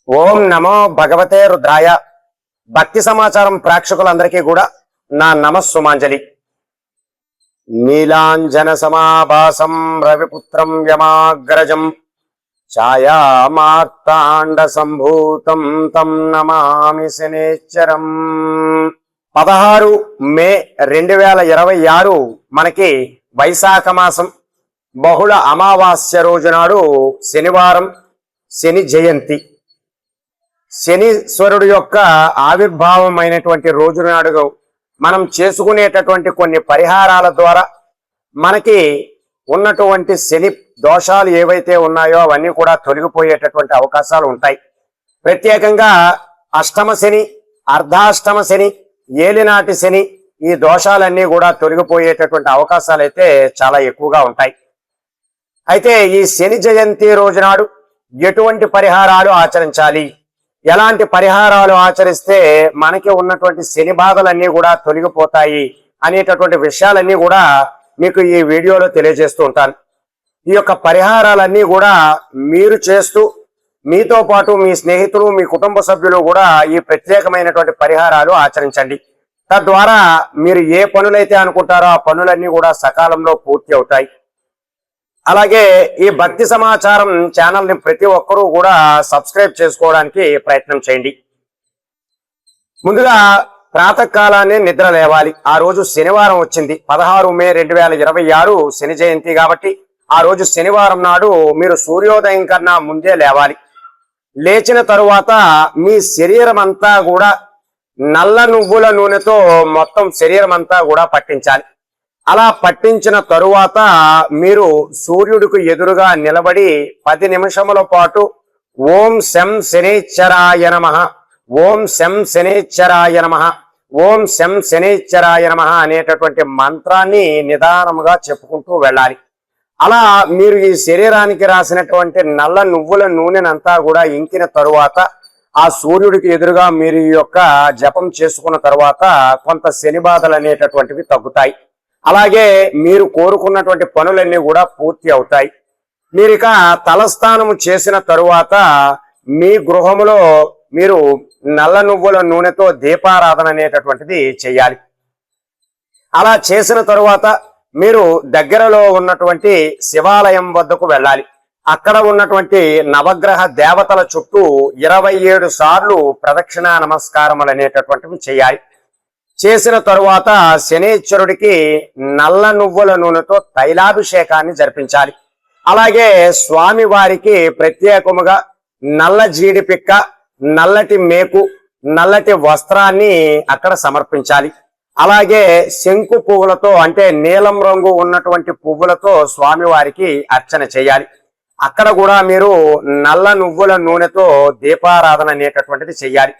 ఓం నమో భగవతే రుద్రాయ. భక్తి సమాచారం ప్రేక్షకులందరికీ కూడా నా నమస్సుమాంజలి. నీలాంజన సమాభాసం రవిపుత్రం యమాగ్రజం ఛాయామార్తాండ సంభూతం తం నమామి శనేశ్వరం. 16 మే 2026 మనకి వైశాఖ మాసం బహుళ అమావాస్య రోజు నాడు శనివారం, శని జయంతి. శనీశ్వరుడు యొక్క ఆవిర్భావమైనటువంటి రోజు నాడు మనం చేసుకునేటటువంటి కొన్ని పరిహారాల ద్వారా మనకి ఉన్నటువంటి శని దోషాలు ఏవైతే ఉన్నాయో అవన్నీ కూడా తొలగిపోయేటటువంటి అవకాశాలు ఉంటాయి. ప్రత్యేకంగా అష్టమ శని, అర్ధాష్టమ శని, ఏలినాటి శని, ఈ దోషాలన్నీ కూడా తొలగిపోయేటటువంటి అవకాశాలు అయితే చాలా ఎక్కువగా ఉంటాయి. అయితే ఈ శని జయంతి రోజు నాడు ఎటువంటి పరిహారాలు ఆచరించాలి, ఎలాంటి పరిహారాలు ఆచరిస్తే మనకి ఉన్నటువంటి శని బాధలన్నీ కూడా తొలగిపోతాయి అనేటటువంటి విషయాలన్నీ కూడా మీకు ఈ వీడియోలో తెలియజేస్తూ ఉంటాను. ఈ యొక్క పరిహారాలన్నీ కూడా మీరు చేస్తూ మీతో పాటు మీ స్నేహితులు, మీ కుటుంబ సభ్యులు కూడా ఈ ప్రత్యేకమైనటువంటి పరిహారాలు ఆచరించండి. తద్వారా మీరు ఏ పనులైతే అనుకుంటారో ఆ పనులన్నీ కూడా సకాలంలో పూర్తి అవుతాయి. అలాగే ఈ భక్తి సమాచారం ఛానల్ని ప్రతి ఒక్కరూ కూడా సబ్స్క్రైబ్ చేసుకోవడానికి ప్రయత్నం చేయండి. ముందుగా ప్రాతకాలాన్ని నిద్ర లేవాలి. ఆ రోజు శనివారం వచ్చింది. 16 మే 2026 శని జయంతి కాబట్టి ఆ రోజు శనివారం నాడు మీరు సూర్యోదయం కన్నా ముందే లేవాలి. లేచిన తరువాత మీ శరీరం అంతా కూడా నల్ల నువ్వుల నూనెతో మొత్తం శరీరం అంతా కూడా పట్టించాలి. అలా పట్టించిన తరువాత మీరు సూర్యుడికి ఎదురుగా నిలబడి 10 నిమిషముల పాటు ఓం శం శనేశ్వరాయ నమః, ఓం శం శనేశ్వరాయ నమః, ఓం శం శనేశ్వరాయ నమః అనేటటువంటి మంత్రాన్ని నిదానముగా చెప్పుకుంటూ వెళ్ళాలి. అలా మీరు ఈ శరీరానికి రాసినటువంటి నల్ల నువ్వుల నూనెనంతా కూడా ఇంకిన తరువాత ఆ సూర్యుడికి ఎదురుగా మీరు ఈ యొక్క జపం చేసుకున్న తరువాత కొంత శని బాధలు అనేటటువంటివి తగ్గుతాయి. అలాగే మీరు కోరుకున్నటువంటి పనులన్నీ కూడా పూర్తి అవుతాయి. మీరిక తలస్నానము చేసిన తరువాత మీ గృహములో మీరు నల్ల నువ్వుల నూనెతో దీపారాధన అనేటటువంటిది చేయాలి. అలా చేసిన తరువాత మీరు దగ్గరలో ఉన్నటువంటి శివాలయం వద్దకు వెళ్ళాలి. అక్కడ ఉన్నటువంటి నవగ్రహ దేవతల చుట్టూ 27 సార్లు ప్రదక్షిణా నమస్కారములు అనేటటువంటివి చేయాలి. చేసిన తరువాత శనేశ్వరుడికి నల్ల నువ్వుల నూనెతో తైలాభిషేకాన్ని జరిపించాలి. అలాగే స్వామి వారికి ప్రత్యేకముగా నల్ల జీడిపిక్క, నల్లటి మేకు, నల్లటి వస్త్రాన్ని అక్కడ సమర్పించాలి. అలాగే శంకు పువ్వులతో అంటే నీలం రంగు ఉన్నటువంటి పువ్వులతో స్వామి వారికి అర్చన చేయాలి. అక్కడ కూడా మీరు నల్ల నువ్వుల నూనెతో దీపారాధన అనేటటువంటిది చేయాలి.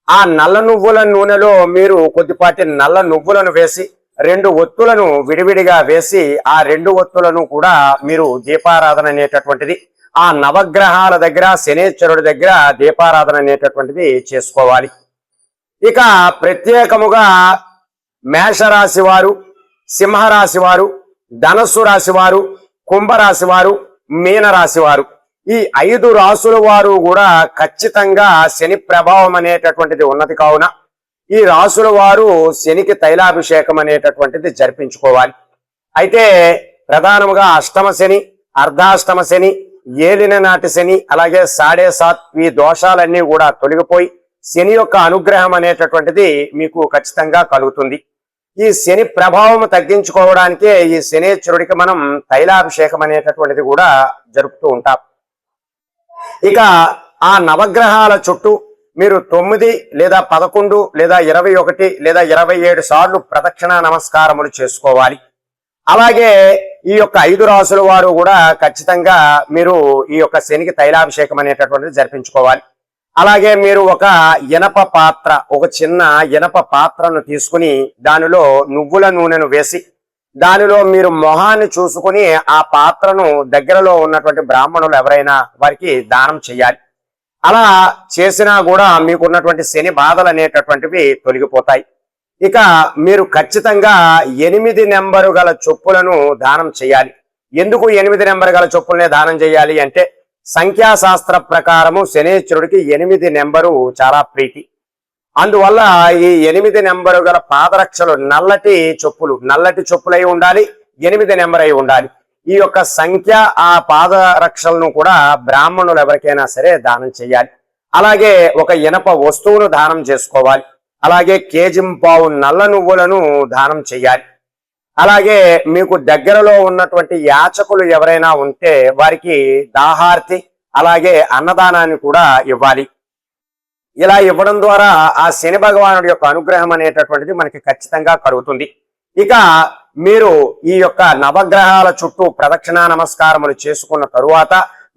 ఆ నల్ల నువ్వుల నూనెలో మీరు కొద్దిపాటి నల్ల నువ్వులను వేసి 2 ఒత్తులను విడివిడిగా వేసి ఆ 2 ఒత్తులను కూడా మీరు దీపారాధన అనేటటువంటిది ఆ నవగ్రహాల దగ్గర శనేశ్వరుడి దగ్గర దీపారాధన అనేటటువంటిది చేసుకోవాలి. ఇక ప్రత్యేకముగా మేషరాశి వారు, సింహరాశి వారు, ధనస్సు రాశి వారు, కుంభరాశి వారు, మీనరాశి వారు, ఈ 5 రాసుల వారు కూడా ఖచ్చితంగా శని ప్రభావం అనేటటువంటిది ఉన్నది కావున ఈ రాసుల వారు శనికి తైలాభిషేకం అనేటటువంటిది జరిపించుకోవాలి. అయితే ప్రధానముగా అష్టమ శని, అర్ధాష్టమ శని, ఏలిన నాటి శని, అలాగే 7.5 ఈ దోషాలన్నీ కూడా తొలగిపోయి శని యొక్క అనుగ్రహం అనేటటువంటిది మీకు ఖచ్చితంగా కలుగుతుంది. ఈ శని ప్రభావం తగ్గించుకోవడానికే ఈ శనేశ్వరుడికి మనం తైలాభిషేకం అనేటటువంటిది కూడా జరుపుతూ ఉంటాం. ఇక ఆ నవగ్రహాల చుట్టూ మీరు 9 లేదా 11 లేదా 21 లేదా 27 సార్లు ప్రదక్షిణా నమస్కారములు చేసుకోవాలి. అలాగే ఈ యొక్క 5 రాసుల వారు కూడా ఖచ్చితంగా మీరు ఈ యొక్క శనికి తైలాభిషేకం అనేటటువంటిది జరిపించుకోవాలి. అలాగే మీరు ఒక ఇనప పాత్ర, ఒక చిన్న ఇనప పాత్రను తీసుకుని దానిలో నువ్వుల నూనెను వేసి దానిలో మీరు మొహాన్ని చూసుకుని ఆ పాత్రను దగ్గరలో ఉన్నటువంటి బ్రాహ్మణులు ఎవరైనా వారికి దానం చేయాలి. అలా చేసినా కూడా మీకున్నటువంటి శని బాధలు అనేటటువంటివి తొలగిపోతాయి. ఇక మీరు ఖచ్చితంగా 8 నెంబరు గల చొప్పులను దానం చేయాలి. ఎందుకు 8 నెంబర్ గల చొప్పులనే దానం చేయాలి అంటే సంఖ్యాశాస్త్ర ప్రకారము శనేశ్వరుడికి 8 నెంబరు చాలా ప్రీతి. అందువల్ల ఈ 8 నెంబరు గల పాదరక్షలు నల్లటి చెప్పులై ఉండాలి, 8 నెంబర్ అయి ఉండాలి. ఈ యొక్క సంఖ్య ఆ పాదరక్షలను కూడా బ్రాహ్మణులు ఎవరికైనా సరే దానం చేయాలి. అలాగే ఒక ఇనప వస్తువును దానం చేసుకోవాలి. అలాగే కేజింపావు నల్ల నువ్వులను దానం చేయాలి. అలాగే మీకు దగ్గరలో ఉన్నటువంటి యాచకులు ఎవరైనా ఉంటే వారికి దాహార్తి అలాగే అన్నదానాన్ని కూడా ఇవ్వాలి. ఇలా ఇవ్వడం ద్వారా ఆ శని భగవానుడి యొక్క అనుగ్రహం అనేటటువంటిది మనకి ఖచ్చితంగా కలుగుతుంది. ఇక మీరు ఈ యొక్క నవగ్రహాల చుట్టూ ప్రదక్షిణా నమస్కారములు చేసుకున్న తరువాత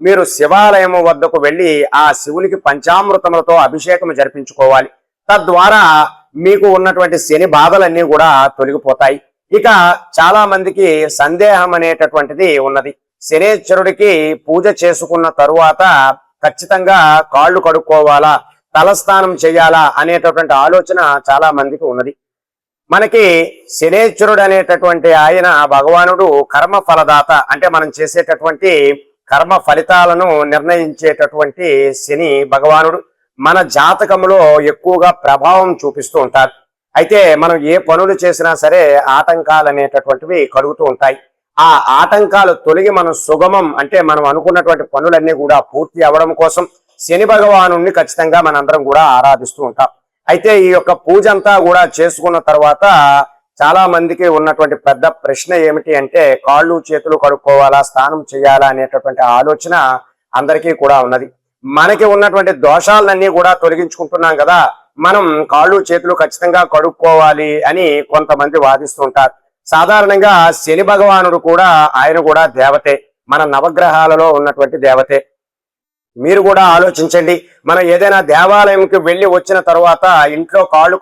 మీరు శివాలయము వద్దకు వెళ్ళి ఆ శివునికి పంచామృతములతో అభిషేకం జరిపించుకోవాలి. తద్వారా మీకు ఉన్నటువంటి శని బాధలన్నీ కూడా తొలగిపోతాయి. ఇక చాలా మందికి సందేహం అనేటటువంటిది ఉన్నది. శనేశ్వరుడికి పూజ చేసుకున్న తరువాత ఖచ్చితంగా కాళ్ళు కడుక్కోవాలా, తలస్నానం చేయాలా అనేటటువంటి ఆలోచన చాలా మందికి ఉన్నది. మనకి శనేశ్వరుడు అనేటటువంటి ఆయన భగవానుడు కర్మ ఫలదాత, అంటే మనం చేసేటటువంటి కర్మ ఫలితాలను నిర్ణయించేటటువంటి శని భగవానుడు మన జాతకంలో ఎక్కువగా ప్రభావం చూపిస్తూ ఉంటారు. అయితే మనం ఏ పనులు చేసినా సరే ఆటంకాలు అనేటటువంటివి కలుగుతూ ఉంటాయి. ఆ ఆటంకాలు తొలగి మనం సుగమం, అంటే మనం అనుకున్నటువంటి పనులన్నీ కూడా పూర్తి అవ్వడం కోసం శని భగవాను ఖచ్చితంగా మనందరం కూడా ఆరాధిస్తూ ఉంటాం. అయితే ఈ యొక్క పూజ అంతా కూడా చేసుకున్న తర్వాత చాలా మందికి ఉన్నటువంటి పెద్ద ప్రశ్న ఏమిటి అంటే కాళ్ళు చేతులు కడుక్కోవాలా, స్నానం చేయాలా అనేటటువంటి ఆలోచన అందరికీ కూడా ఉన్నది. మనకి ఉన్నటువంటి దోషాలన్నీ కూడా తొలగించుకుంటున్నాం కదా, మనం కాళ్ళు చేతులు ఖచ్చితంగా కడుక్కోవాలి అని కొంతమంది వాదిస్తూ ఉంటారు. సాధారణంగా శని భగవానుడు కూడా ఆయన కూడా దేవతే, మన నవగ్రహాలలో ఉన్నటువంటి దేవతే. మీరు కూడా ఆలోచించండి, మనం ఏదైనా దేవాలయంకి వెళ్ళి వచ్చిన తర్వాత ఇంట్లో కాళ్ళు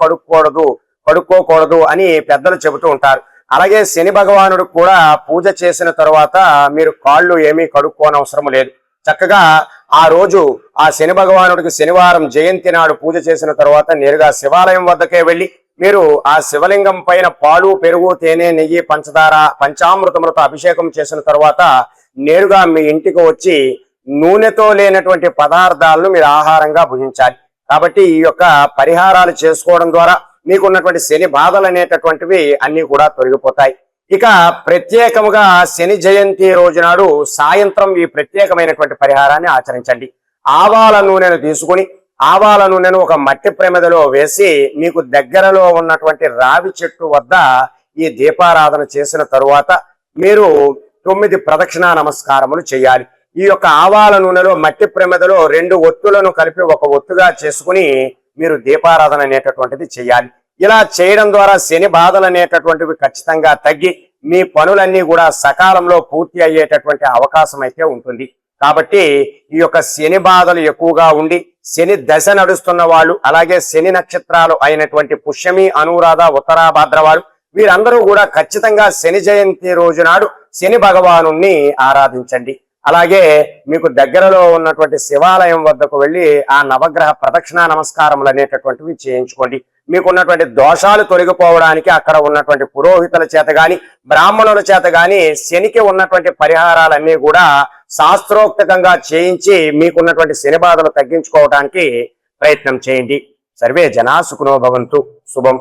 కడుక్కోకూడదు అని పెద్దలు చెబుతూ ఉంటారు. అలాగే శని భగవానుడు కూడా పూజ చేసిన తర్వాత మీరు కాళ్ళు ఏమీ కడుక్కోనవసరం లేదు. చక్కగా ఆ రోజు ఆ శని భగవానుడికి శనివారం జయంతి నాడు పూజ చేసిన తర్వాత నేరుగా శివాలయం వద్దకే వెళ్ళి మీరు ఆ శివలింగం పైన పాలు, పెరుగు, తేనె, నెయ్యి, పంచదార, పంచామృతములతో అభిషేకం చేసిన తర్వాత నేరుగా మీ ఇంటికి వచ్చి నూనెతో లేనటువంటి పదార్థాలను మీరు ఆహారంగా భుజించాలి. కాబట్టి ఈ యొక్క పరిహారాలు చేసుకోవడం ద్వారా మీకున్నటువంటి శని బాధలు అనేటటువంటివి అన్ని కూడా తొలగిపోతాయి. ఇక ప్రత్యేకముగా శని జయంతి రోజు నాడు సాయంత్రం ఈ ప్రత్యేకమైనటువంటి పరిహారాన్ని ఆచరించండి. ఆవాల నూనెను తీసుకుని ఆవాల నూనెను ఒక మట్టి ప్రమిదలో వేసి మీకు దగ్గరలో ఉన్నటువంటి రావి చెట్టు వద్ద ఈ దీపారాధన చేసిన తరువాత మీరు 9 ప్రదక్షిణా నమస్కారములు చేయాలి. ఈ యొక్క ఆవాల నూనెలో మట్టి ప్రమిదలో 2 ఒత్తులను కలిపి ఒక ఒత్తుగా చేసుకుని మీరు దీపారాధన అనేటటువంటిది చేయాలి. ఇలా చేయడం ద్వారా శని బాధలు అనేటటువంటివి ఖచ్చితంగా తగ్గి మీ పనులన్నీ కూడా సకాలంలో పూర్తి అయ్యేటటువంటి అవకాశం అయితే ఉంటుంది. కాబట్టి ఈ యొక్క శని బాధలు ఎక్కువగా ఉండి శని దశ నడుస్తున్న వాళ్ళు, అలాగే శని నక్షత్రాలు అయినటువంటి పుష్యమి, అనురాధ, ఉత్తరా భాద్రవాడు వీరందరూ కూడా ఖచ్చితంగా శని జయంతి రోజు నాడు శని భగవాను ఆరాధించండి. అలాగే మీకు దగ్గరలో ఉన్నటువంటి శివాలయం వద్దకు వెళ్ళి ఆ నవగ్రహ ప్రదక్షిణా నమస్కారములు అనేటటువంటివి చేయించుకోండి. మీకున్నటువంటి దోషాలు తొలగిపోవడానికి అక్కడ ఉన్నటువంటి పురోహితుల చేత గాని, బ్రాహ్మణుల చేత గాని శనికి ఉన్నటువంటి పరిహారాలన్నీ కూడా శాస్త్రోక్తంగా చేయించి మీకున్నటువంటి శని బాధలు తగ్గించుకోవడానికి ప్రయత్నం చేయండి. సర్వే జనా సుఖినో భవంతు. శుభం.